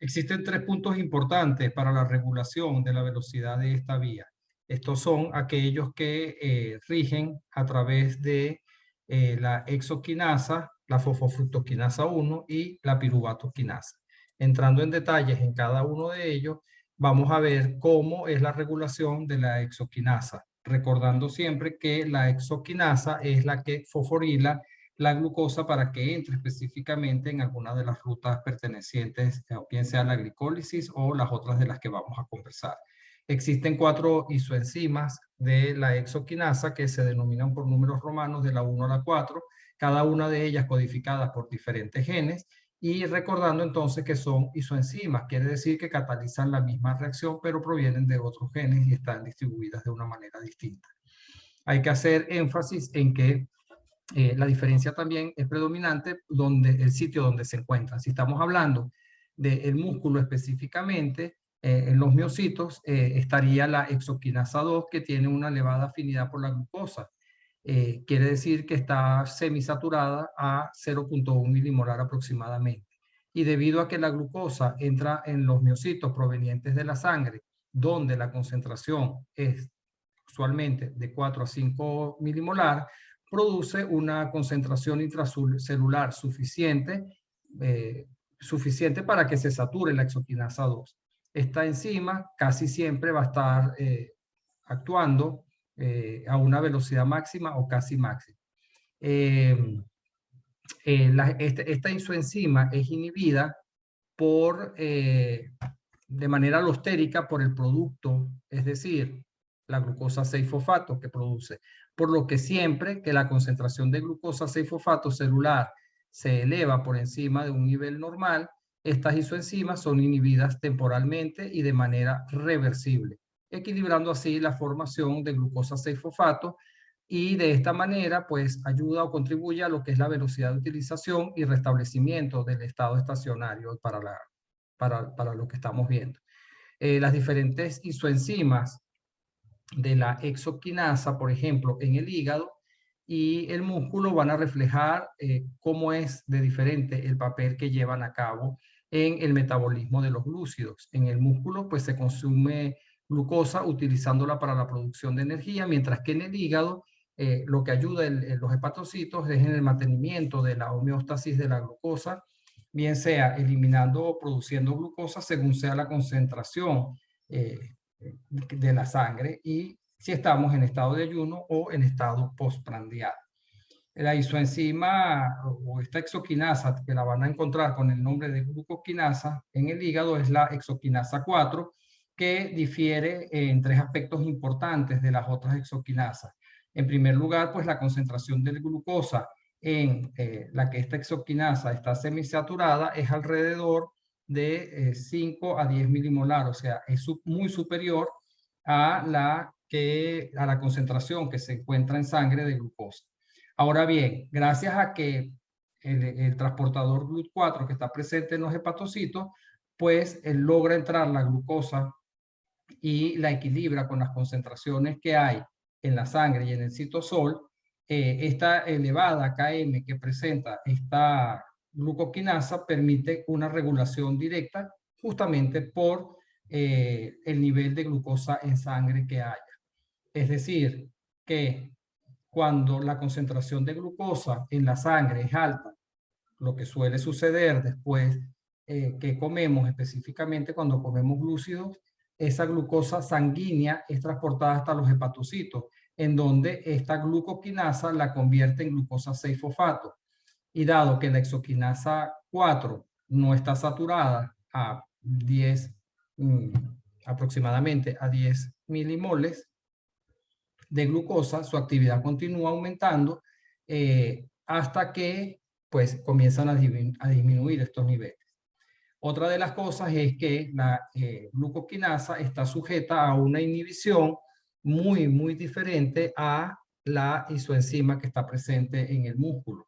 Existen tres puntos importantes para la regulación de la velocidad de esta vía. Estos son aquellos que rigen a través de la exoquinasa, la fosfofructoquinasa 1 y la piruvatoquinasa. Entrando en detalles en cada uno de ellos, vamos a ver cómo es la regulación de la exoquinasa, recordando siempre que la exoquinasa es la que fosforila la glucosa para que entre específicamente en alguna de las rutas pertenecientes, bien sea la glicólisis o las otras de las que vamos a conversar. Existen 4 isoenzimas de la exoquinasa que se denominan por números romanos de la 1 a la 4, cada una de ellas codificadas por diferentes genes, y recordando entonces que son isoenzimas, quiere decir que catalizan la misma reacción, pero provienen de otros genes y están distribuidas de una manera distinta. Hay que hacer énfasis en que la diferencia también es predominante donde el sitio donde se encuentra. Si estamos hablando del músculo específicamente, en los miocitos estaría la exoquinasa 2 que tiene una elevada afinidad por la glucosa. Quiere decir que está semisaturada a 0.1 milimolar aproximadamente. Y debido a que la glucosa entra en los miocitos provenientes de la sangre, donde la concentración es usualmente de 4 a 5 milimolar, produce una concentración intracelular suficiente, suficiente para que se sature la exoquinasa 2. Esta enzima casi siempre va a estar actuando a una velocidad máxima o casi máxima. Esta isoenzima es inhibida de manera alostérica por el producto, es decir, la glucosa 6-fosfato que produce. Por lo que siempre que la concentración de glucosa 6-fosfato celular se eleva por encima de un nivel normal, estas isoenzimas son inhibidas temporalmente y de manera reversible, equilibrando así la formación de glucosa 6-fosfato y de esta manera pues ayuda o contribuye a lo que es la velocidad de utilización y restablecimiento del estado estacionario para lo que estamos viendo. Las diferentes isoenzimas de la exoquinasa, por ejemplo, en el hígado y el músculo van a reflejar cómo es de diferente el papel que llevan a cabo en el metabolismo de los glúcidos. En el músculo, pues se consume glucosa utilizándola para la producción de energía, mientras que en el hígado lo que ayuda en los hepatocitos es en el mantenimiento de la homeostasis de la glucosa, bien sea eliminando o produciendo glucosa según sea la concentración de la sangre y si estamos en estado de ayuno o en estado postprandial. La isoenzima o esta exoquinasa que la van a encontrar con el nombre de glucoquinasa en el hígado es la exoquinasa 4 que difiere en 3 aspectos importantes de las otras exoquinasas. En primer lugar, pues la concentración de glucosa en la que esta exoquinasa está semisaturada es alrededor de 5 a 10 milimolar, o sea, es muy superior a la concentración que se encuentra en sangre de glucosa. Ahora bien, gracias a que el transportador GLUT4 que está presente en los hepatocitos, pues él logra entrar la glucosa y la equilibra con las concentraciones que hay en la sangre y en el citosol. Esta elevada Km que presenta esta glucoquinasa permite una regulación directa justamente por el nivel de glucosa en sangre que haya. Es decir, que cuando la concentración de glucosa en la sangre es alta, lo que suele suceder después que comemos, específicamente cuando comemos glúcidos, esa glucosa sanguínea es transportada hasta los hepatocitos, en donde esta glucoquinasa la convierte en glucosa 6-fosfato. Y dado que la exoquinasa 4 no está saturada a 10, aproximadamente a 10 milimoles de glucosa, su actividad continúa aumentando hasta que pues comienzan a disminuir estos niveles. Otra de las cosas es que la glucoquinasa está sujeta a una inhibición muy diferente a la isoenzima que está presente en el músculo.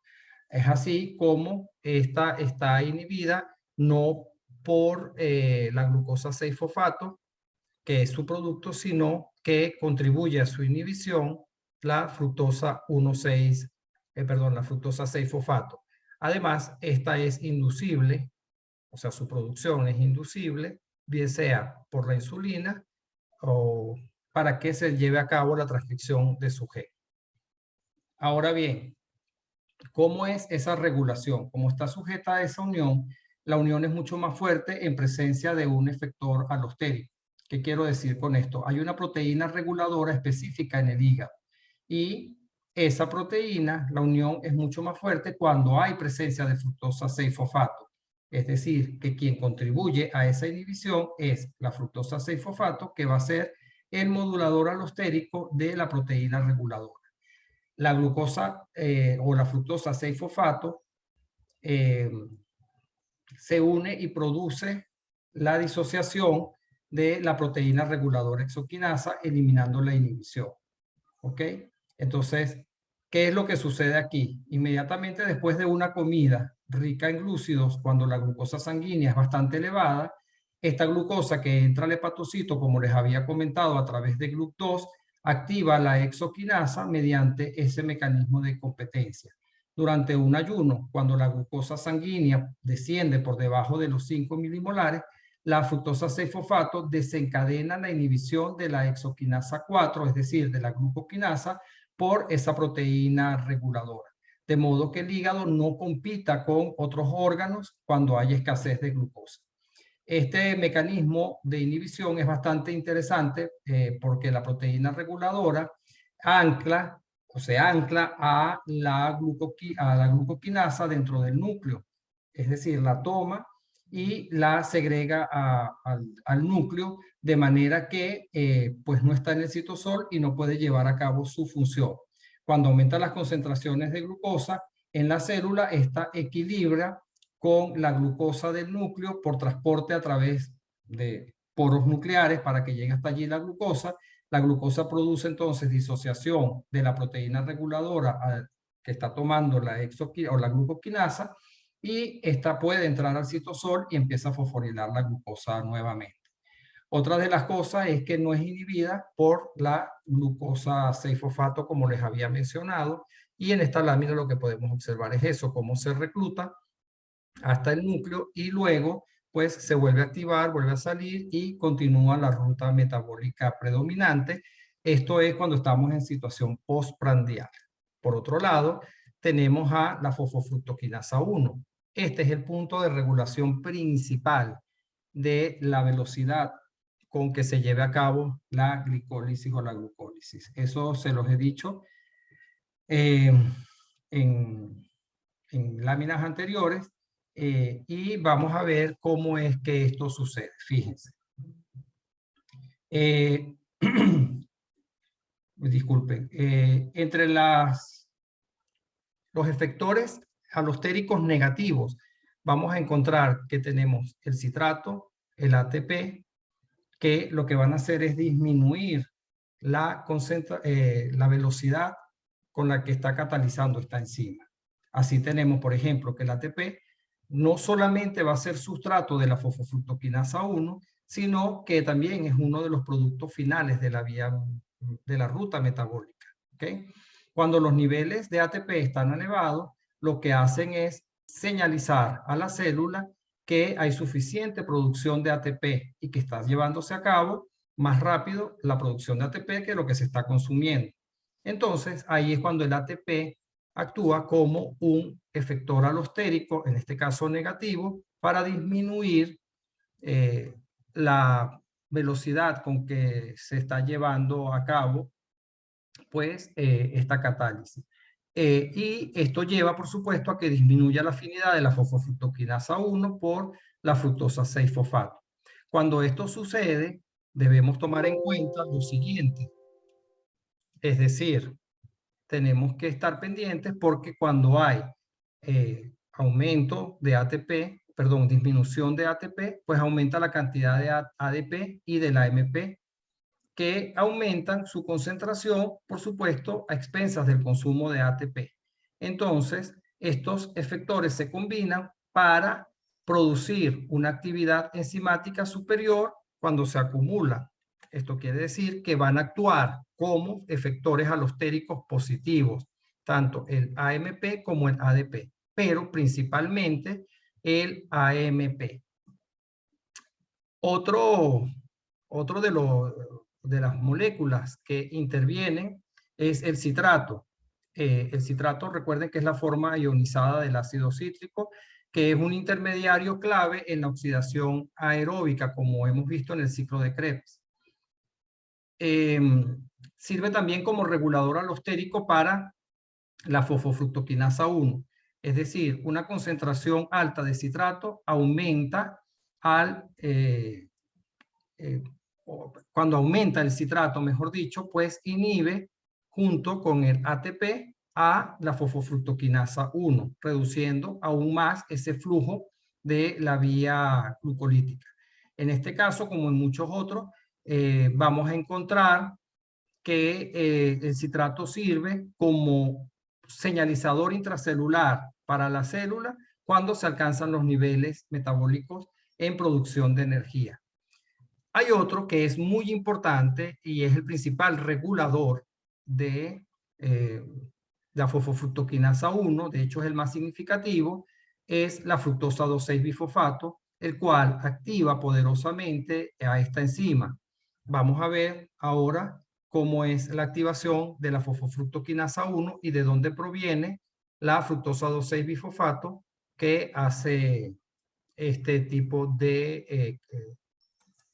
Es así como esta está inhibida no por la glucosa 6-fosfato, que es su producto, sino que contribuye a su inhibición la fructosa 1,6, la fructosa 6-fosfato. Además, esta es inducible o sea, su producción es inducible, bien sea por la insulina o para que se lleve a cabo la transcripción de su gen. Ahora bien, ¿cómo es esa regulación? Como está sujeta a esa unión, la unión es mucho más fuerte en presencia de un efector alostérico. ¿Qué quiero decir con esto? Hay una proteína reguladora específica en el hígado y esa proteína, la unión es mucho más fuerte cuando hay presencia de fructosa 6-fosfato. Es decir, que quien contribuye a esa inhibición es la fructosa 6-fosfato, que va a ser el modulador alostérico de la proteína reguladora. La glucosa o la fructosa 6-fosfato se une y produce la disociación de la proteína reguladora exoquinasa, eliminando la inhibición. ¿Ok? Entonces, ¿qué es lo que sucede aquí? Inmediatamente después de una comida rica en glúcidos, cuando la glucosa sanguínea es bastante elevada, esta glucosa que entra al hepatocito, como les había comentado, a través de GLUT2, activa la exoquinasa mediante ese mecanismo de competencia. Durante un ayuno, cuando la glucosa sanguínea desciende por debajo de los 5 milimolares, la fructosa 6-fosfato desencadena la inhibición de la exoquinasa 4, es decir, de la glucoquinasa, por esa proteína reguladora. De modo que el hígado no compita con otros órganos cuando hay escasez de glucosa. Este mecanismo de inhibición es bastante interesante porque la proteína reguladora ancla o se ancla a la glucoquinasa dentro del núcleo. Es decir, la toma y la segrega al núcleo de manera que pues no está en el citosol y no puede llevar a cabo su función. Cuando aumentan las concentraciones de glucosa en la célula, esta equilibra con la glucosa del núcleo por transporte a través de poros nucleares para que llegue hasta allí la glucosa. La glucosa produce entonces disociación de la proteína reguladora que está tomando la glucoquinasa y esta puede entrar al citosol y empieza a fosforilar la glucosa nuevamente. Otra de las cosas es que no es inhibida por la glucosa 6-fosfato como les había mencionado, y en esta lámina lo que podemos observar es eso, cómo se recluta hasta el núcleo y luego pues se vuelve a activar, vuelve a salir y continúa la ruta metabólica predominante. Esto es cuando estamos en situación postprandial. Por otro lado, tenemos a la fosfofructoquinasa 1. Este es el punto de regulación principal de la velocidad con que se lleve a cabo la glicólisis o la glucólisis. Eso se los he dicho en láminas anteriores. Y vamos a ver cómo es que esto sucede. Fíjense. Disculpen. Entre los efectores alostéricos negativos, vamos a encontrar que tenemos el citrato, el ATP, que lo que van a hacer es disminuir la velocidad con la que está catalizando esta enzima. Así tenemos, por ejemplo, que el ATP no solamente va a ser sustrato de la fosfofructoquinasa 1, sino que también es uno de los productos finales de la vía de la ruta metabólica. ¿Okay? Cuando los niveles de ATP están elevados, lo que hacen es señalizar a la célula que hay suficiente producción de ATP y que está llevándose a cabo más rápido la producción de ATP que lo que se está consumiendo. Entonces, ahí es cuando el ATP actúa como un efector alostérico, en este caso negativo, para disminuir la velocidad con que se está llevando a cabo pues esta catálisis. Y esto lleva, por supuesto, a que disminuya la afinidad de la fosfofructoquinasa 1 por la fructosa 6-fosfato. Cuando esto sucede, debemos tomar en cuenta lo siguiente. Es decir, tenemos que estar pendientes porque cuando hay aumento de ATP, perdón, disminución de ATP, pues aumenta la cantidad de ADP y de la AMP, que aumentan su concentración, por supuesto, a expensas del consumo de ATP. Entonces, estos efectores se combinan para producir una actividad enzimática superior cuando se acumulan. Esto quiere decir que van a actuar como efectores alostéricos positivos, tanto el AMP como el ADP, pero principalmente el AMP. Otro de las moléculas que intervienen es el citrato. El citrato, recuerden que es la forma ionizada del ácido cítrico, que es un intermediario clave en la oxidación aeróbica, como hemos visto en el ciclo de Krebs. Sirve también como regulador alostérico para la fosfofructoquinasa 1. Es decir, una concentración alta de citrato aumenta cuando aumenta el citrato, mejor dicho, pues inhibe junto con el ATP a la fosfofructoquinasa 1, reduciendo aún más ese flujo de la vía glucolítica. En este caso, como en muchos otros, vamos a encontrar que el citrato sirve como señalizador intracelular para la célula cuando se alcanzan los niveles metabólicos en producción de energía. Hay otro que es muy importante y es el principal regulador de la fosfofructoquinasa 1, de hecho es el más significativo, es la fructosa 2,6-bifosfato, el cual activa poderosamente a esta enzima. Vamos a ver ahora cómo es la activación de la fosfofructoquinasa 1 y de dónde proviene la fructosa 2,6-bifosfato que hace este tipo de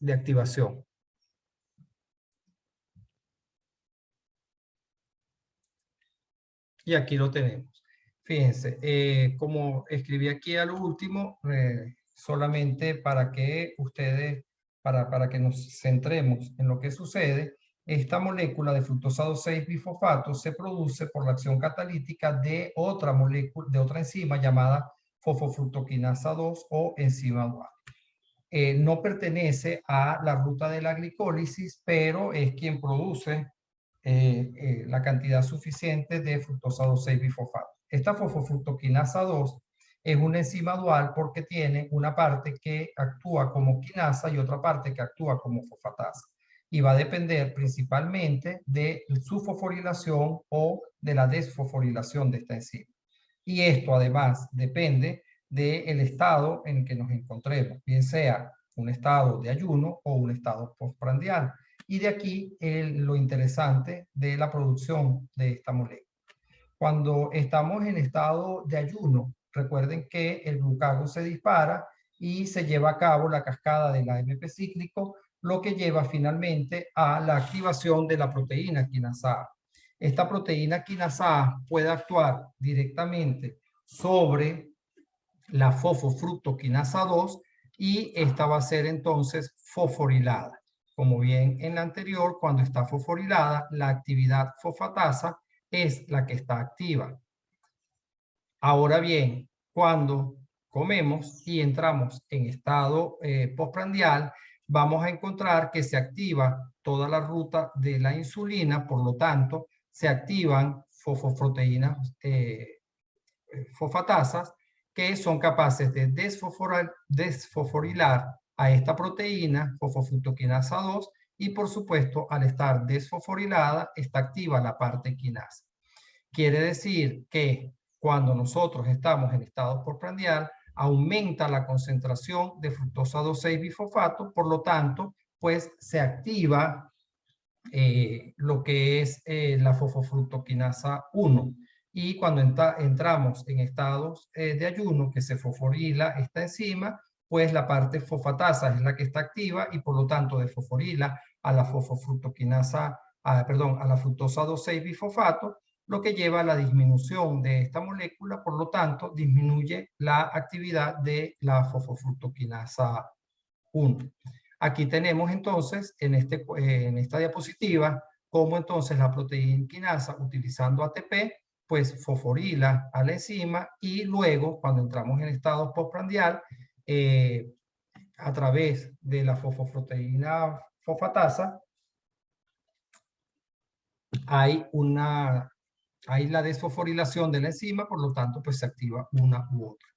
activación. Y aquí lo tenemos. Fíjense, como escribí aquí a lo último, solamente para que ustedes, para que nos centremos en lo que sucede, esta molécula de fructosa 2,6-bifosfato se produce por la acción catalítica de otra molécula, de otra enzima llamada fosfofructoquinasa 2 o enzima dual. No pertenece a la ruta de la glicólisis, pero es quien produce la cantidad suficiente de fructosa 2,6-bifosfato. Esta fosfofructoquinasa 2 es una enzima dual porque tiene una parte que actúa como quinasa y otra parte que actúa como fosfatasa. Y va a depender principalmente de su fosforilación o de la desfosforilación de esta enzima. Y esto además depende del estado en que nos encontremos, bien sea un estado de ayuno o un estado postprandial. Y de aquí lo interesante de la producción de esta molécula. Cuando estamos en estado de ayuno, recuerden que el glucagón se dispara y se lleva a cabo la cascada del AMP cíclico, lo que lleva finalmente a la activación de la proteína quinasa A. Esta proteína quinasa A puede actuar directamente sobre la fosfofructoquinasa 2 y esta va a ser entonces fosforilada. Como bien en la anterior, cuando está fosforilada, la actividad fosfatasa es la que está activa. Ahora bien, cuando comemos y entramos en estado postprandial, vamos a encontrar que se activa toda la ruta de la insulina, por lo tanto, se activan fosfoproteínas fosfatasas que son capaces de desfosforilar a esta proteína, fosfofructoquinasa 2, y por supuesto, al estar desfosforilada, está activa la parte quinasa. Quiere decir que cuando nosotros estamos en estado postprandial, aumenta la concentración de fructosa 2,6-bifosfato, por lo tanto, pues se activa lo que es la fosfofructoquinasa 1. Y cuando entramos en estados de ayuno, que se fosforila esta enzima, pues la parte fosfatasa es la que está activa y por lo tanto desfosforila a la fosfofructoquinasa, a la fructosa 2,6-bifosfato, lo que lleva a la disminución de esta molécula, por lo tanto disminuye la actividad de la fosfofructoquinasa 1. Aquí tenemos entonces en esta diapositiva cómo entonces la proteína quinasa utilizando ATP pues fosforila a la enzima y luego cuando entramos en estado postprandial a través de la fosfoproteína fosfatasa hay la desfosforilación de la enzima, por lo tanto pues se activa una u otra.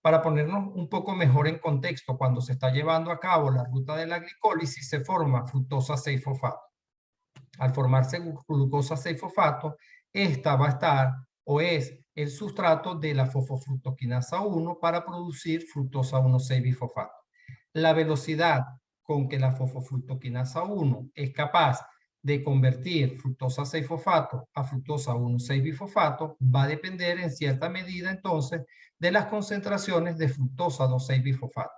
Para ponernos un poco mejor en contexto, cuando se está llevando a cabo la ruta de la glicólisis, se forma fructosa 6-fosfato. Al formarse glucosa 6-fosfato, esta va a estar o es el sustrato de la fosfofructoquinasa 1 para producir fructosa 1,6-bifosfato. La velocidad con que la fosfofructoquinasa 1 es capaz de convertir fructosa 6-fosfato a fructosa 1,6-bifosfato va a depender en cierta medida entonces de las concentraciones de fructosa 2,6-bifosfato.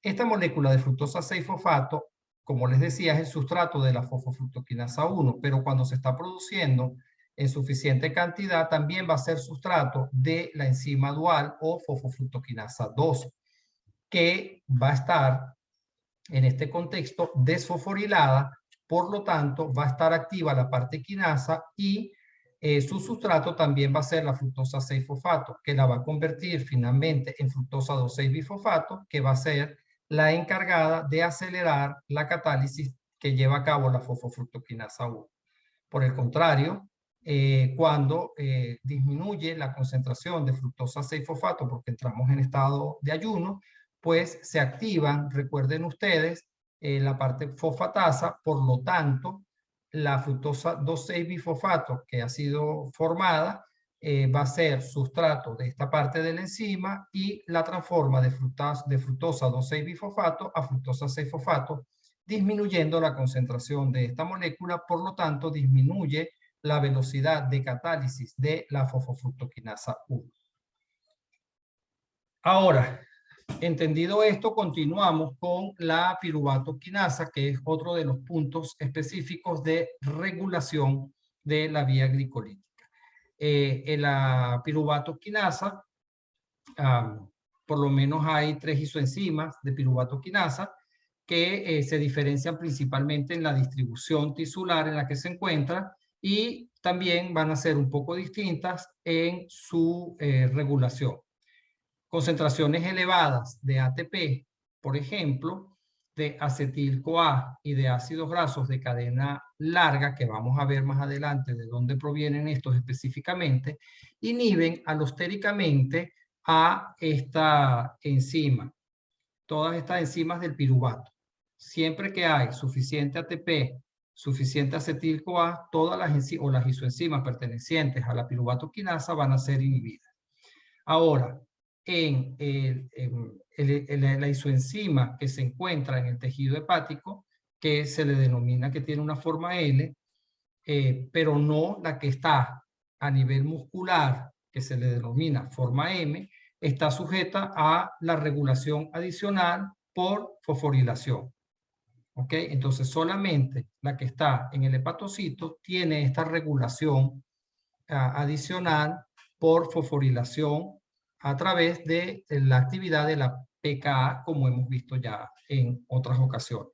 Esta molécula de fructosa 6-fosfato, como les decía, es el sustrato de la fosfofructoquinasa 1, pero cuando se está produciendo en suficiente cantidad también va a ser sustrato de la enzima dual o fosfofructoquinasa 2, que va a estar en este contexto desfosforilada, por lo tanto va a estar activa la parte quinasa y su sustrato también va a ser la fructosa 6-fosfato, que la va a convertir finalmente en fructosa 2,6-bifosfato, que va a ser la encargada de acelerar la catálisis que lleva a cabo la fosfofructoquinasa 1. Por el contrario, cuando disminuye la concentración de fructosa 6-fosfato porque entramos en estado de ayuno, pues se activan, recuerden ustedes, la parte fosfatasa, por lo tanto, la fructosa 2,6-bifosfato que ha sido formada va a ser sustrato de esta parte de la enzima y la transforma de fructosa 2,6-bifosfato a fructosa 6-fosfato, disminuyendo la concentración de esta molécula, por lo tanto disminuye la velocidad de catálisis de la fosfofructoquinasa 1. Ahora, entendido esto, continuamos con la piruvatoquinasa, que es otro de los puntos específicos de regulación de la vía glicolítica. En la piruvatoquinasa, por lo menos hay 3 isoenzimas de piruvatoquinasa que se diferencian principalmente en la distribución tisular en la que se encuentra y también van a ser un poco distintas en su regulación. Concentraciones elevadas de ATP, por ejemplo, de acetil-CoA y de ácidos grasos de cadena larga, que vamos a ver más adelante de dónde provienen estos específicamente, inhiben alostéricamente a esta enzima, todas estas enzimas del piruvato. Siempre que hay suficiente ATP, suficiente acetil-CoA, todas las isoenzimas pertenecientes a la piruvatoquinasa van a ser inhibidas. Ahora, en la isoenzima que se encuentra en el tejido hepático, que se le denomina que tiene una forma L, pero no la que está a nivel muscular, que se le denomina forma M, está sujeta a la regulación adicional por fosforilación. ¿Ok? Entonces solamente la que está en el hepatocito tiene esta regulación adicional por fosforilación a través de la actividad de la PKA, como hemos visto ya en otras ocasiones.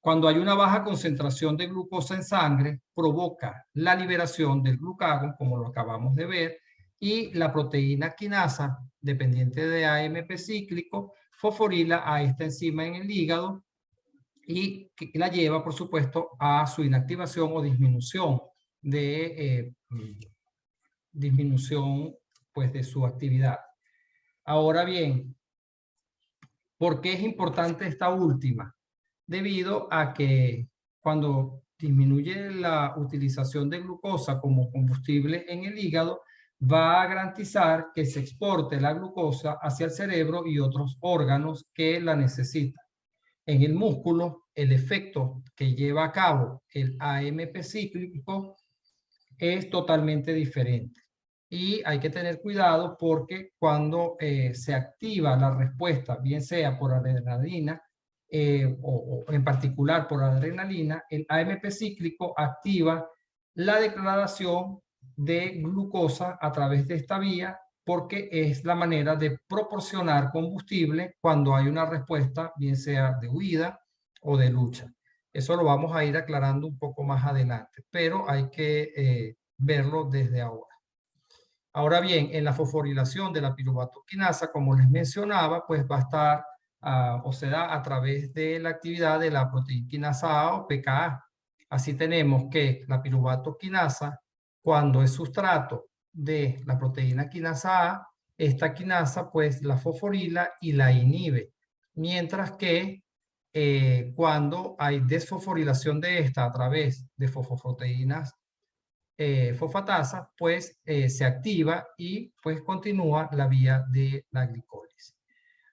Cuando hay una baja concentración de glucosa en sangre, provoca la liberación del glucagón, como lo acabamos de ver, y la proteína quinasa, dependiente de AMP cíclico, fosforila a esta enzima en el hígado y la lleva, por supuesto, a su inactivación o disminución de pues, de su actividad. Ahora bien, ¿por qué es importante esta última? Debido a que cuando disminuye la utilización de glucosa como combustible en el hígado, va a garantizar que se exporte la glucosa hacia el cerebro y otros órganos que la necesitan. En el músculo, el efecto que lleva a cabo el AMP cíclico es totalmente diferente. Y hay que tener cuidado porque cuando se activa la respuesta, bien sea por adrenalina o en particular por adrenalina, el AMP cíclico activa la degradación de glucosa a través de esta vía porque es la manera de proporcionar combustible cuando hay una respuesta, bien sea de huida o de lucha. Eso lo vamos a ir aclarando un poco más adelante, pero hay que verlo desde ahora. Ahora bien, en la fosforilación de la piruvatoquinasa, como les mencionaba, pues va a estar o se da a través de la actividad de la proteína A o PKA. Así tenemos que la piruvatoquinasa, cuando es sustrato de la proteína quinasa A, esta quinasa pues la fosforila y la inhibe. Mientras que cuando hay desfosforilación de esta a través de fosfoproteínas fosfatasa, pues se activa y pues continúa la vía de la glicólisis.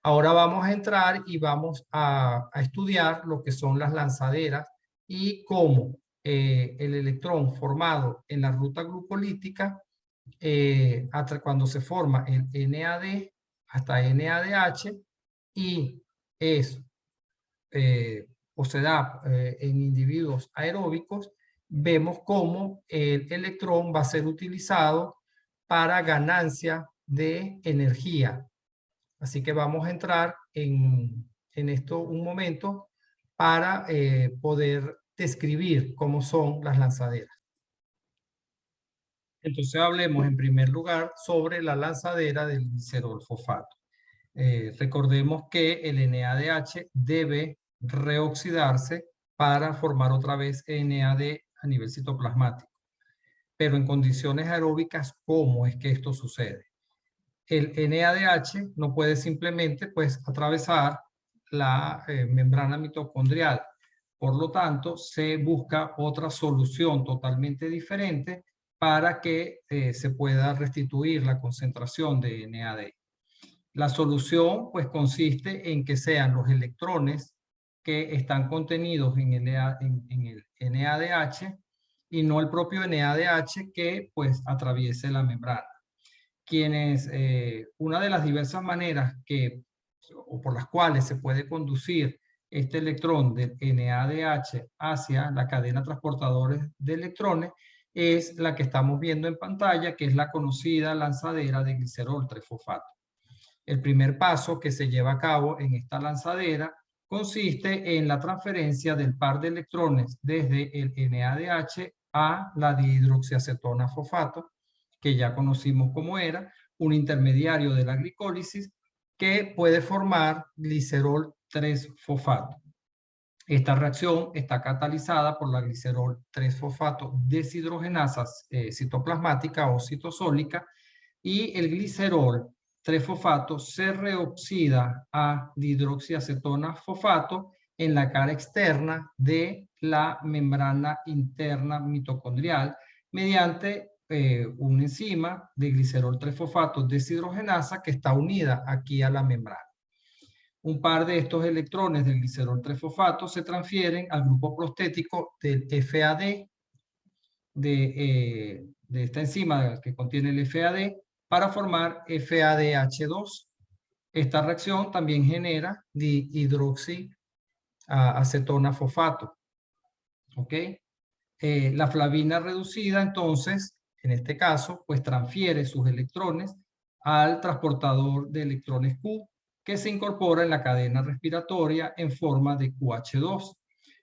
Ahora vamos a entrar y vamos a estudiar lo que son las lanzaderas y cómo el electrón formado en la ruta glucolítica, cuando se forma el NAD hasta NADH y es o se da en individuos aeróbicos, vemos cómo el electrón va a ser utilizado para ganancia de energía. Así que vamos a entrar en esto un momento para poder describir cómo son las lanzaderas. Entonces hablemos en primer lugar sobre la lanzadera del glicerol fosfato. Recordemos que el NADH debe reoxidarse para formar otra vez NAD a nivel citoplasmático. Pero en condiciones aeróbicas, ¿cómo es que esto sucede? El NADH no puede simplemente pues atravesar la membrana mitocondrial. Por lo tanto, se busca otra solución totalmente diferente para que se pueda restituir la concentración de NAD. La solución pues consiste en que sean los electrones que están contenidos en el NADH y no el propio NADH que pues atraviese la membrana. Una de las diversas maneras o por las cuales se puede conducir este electrón del NADH hacia la cadena transportadora de electrones es la que estamos viendo en pantalla, que es la conocida lanzadera de glicerol 3-fosfato. El primer paso que se lleva a cabo en esta lanzadera consiste en la transferencia del par de electrones desde el NADH a la dihidroxiacetona fosfato, que ya conocimos cómo era, un intermediario de la glicólisis que puede formar glicerol 3-fosfato. Esta reacción está catalizada por la glicerol 3-fosfato deshidrogenasa citoplasmática o citosólica y el glicerol 3-fosfato se reoxida a dihidroxiacetona fosfato en la cara externa de la membrana interna mitocondrial mediante una enzima de glicerol 3-fosfato deshidrogenasa que está unida aquí a la membrana. Un par de estos electrones del glicerol 3-fosfato se transfieren al grupo prostético del FAD, de esta enzima que contiene el FAD, para formar FADH2. Esta reacción también genera dihidroxiacetona fosfato. ¿Ok? La flavina reducida, entonces, en este caso, pues transfiere sus electrones al transportador de electrones Q, que se incorpora en la cadena respiratoria en forma de QH2.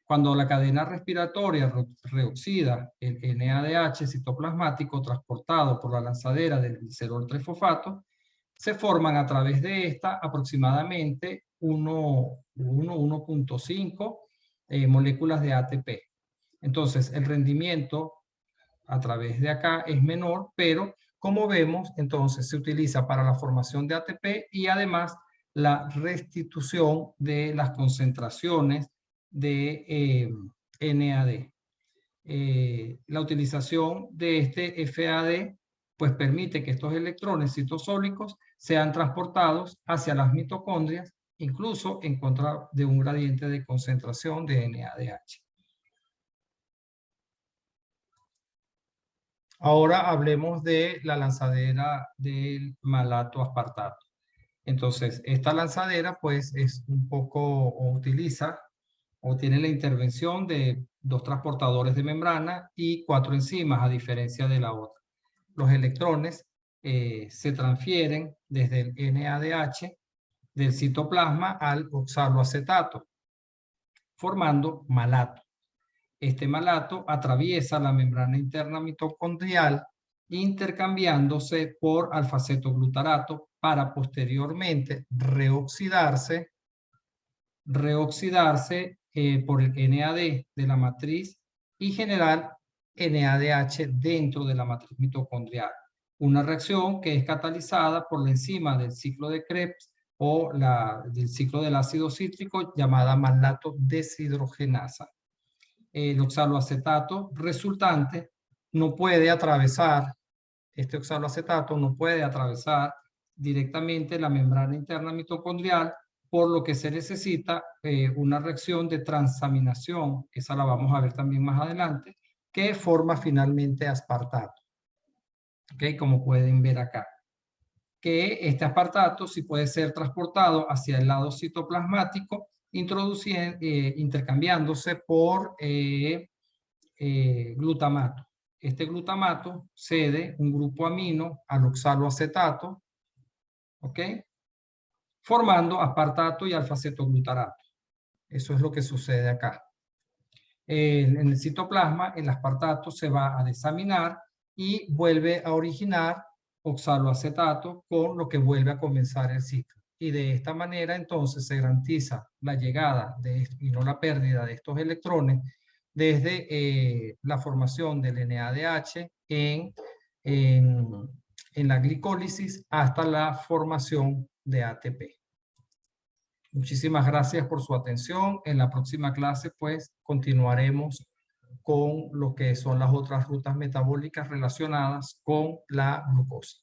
Cuando la cadena respiratoria reoxida el NADH citoplasmático transportado por la lanzadera del glicerol 3-fosfato, se forman a través de esta aproximadamente 1.5 moléculas de ATP. Entonces, el rendimiento a través de acá es menor, pero como vemos, entonces se utiliza para la formación de ATP y además la restitución de las concentraciones de NAD. La utilización de este FAD pues permite que estos electrones citosólicos sean transportados hacia las mitocondrias, incluso en contra de un gradiente de concentración de NADH. Ahora hablemos de la lanzadera del malato aspartato. Entonces, esta lanzadera pues es un poco, o utiliza, o tiene la intervención de 2 transportadores de membrana y 4 enzimas, a diferencia de la otra. Los electrones se transfieren desde el NADH del citoplasma al oxaloacetato, formando malato. Este malato atraviesa la membrana interna mitocondrial intercambiándose por alfa-cetoglutarato para posteriormente reoxidarse por el NAD de la matriz y generar NADH dentro de la matriz mitocondrial. Una reacción que es catalizada por la enzima del ciclo de Krebs o del ciclo del ácido cítrico llamada malato deshidrogenasa. El oxaloacetato resultante no puede atravesar, este oxaloacetato no puede atravesar directamente la membrana interna mitocondrial, por lo que se necesita una reacción de transaminación, esa la vamos a ver también más adelante, que forma finalmente aspartato. ¿Ok? Como pueden ver acá. Que este aspartato sí puede ser transportado hacia el lado citoplasmático, intercambiándose por glutamato. Este glutamato cede un grupo amino al oxaloacetato, ¿ok? Formando aspartato y alfa-cetoglutarato. Eso es lo que sucede acá. En el citoplasma, el aspartato se va a desaminar y vuelve a originar oxaloacetato, con lo que vuelve a comenzar el ciclo. Y de esta manera, entonces, se garantiza la llegada y no la pérdida de estos electrones desde la formación del NADH en la glicólisis hasta la formación de ATP. Muchísimas gracias por su atención. En la próxima clase, pues, continuaremos con lo que son las otras rutas metabólicas relacionadas con la glucosa.